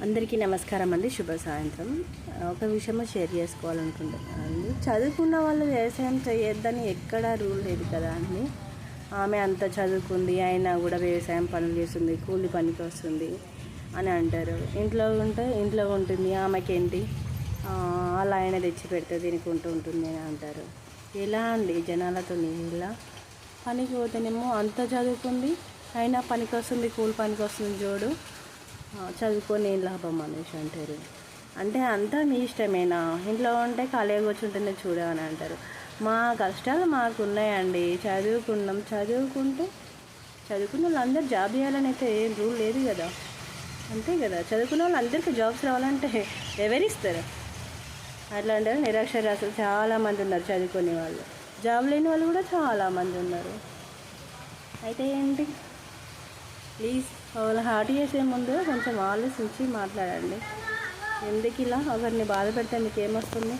అందరికీ నమస్కారం అండి. శుభ సాయంత్రం. ఒక విషయం షేర్ చేసుకోవాలనుకుంటున్నాను. చదువుకున్న వాళ్ళు వ్యవసాయం చేయొద్దని ఎక్కడా రూల్ లేదు కదా అండి. ఆమె అంత చదువుకుంది అయినా కూడా వ్యవసాయం పనులు చేస్తుంది, కూలి పనికి వస్తుంది అని అంటారు. ఇంట్లో ఉంటుంది, ఆమెకేంటి అలా ఆయన తెచ్చి పెడితే తినుకుంటూ ఉంటుంది అని అంటారు. ఎలా అండి జనాలతో? ఇలా పనికి పోతేనేమో అంత చదువుకుంది అయినా పనికి వస్తుంది, కూలి పనికి వస్తుంది జోడు, చదువుకొని ఏం లాభం అనేసి అంటారు. అంటే అంతా మీ ఇష్టమేనా? ఇంట్లో ఉంటే ఖాళీగా కూర్చుంటేనే చూడమని అంటారు. మా కష్టాలు మాకు ఉన్నాయండి. చదువుకున్న వాళ్ళందరూ జాబ్ చేయాలని అయితే ఏం రూల్ లేదు కదా. అంతే కదా, చదువుకున్న వాళ్ళందరికీ జాబ్స్ రావాలంటే ఎవరిస్తారు? అట్లా అంటారు. నిరక్షరాస్యులు చాలామంది ఉన్నారు, చదువుకునే వాళ్ళు. జాబ్ లేని వాళ్ళు కూడా చాలామంది ఉన్నారు. అయితే ఏంటి, ప్లీజ్ వాళ్ళ హార్ట్ చేసే ముందు కొంచెం ఆలోచించి మాట్లాడండి. ఎందుకు ఇలా ఒకరిని బాధ పెడితే మీకు ఏమొస్తుంది?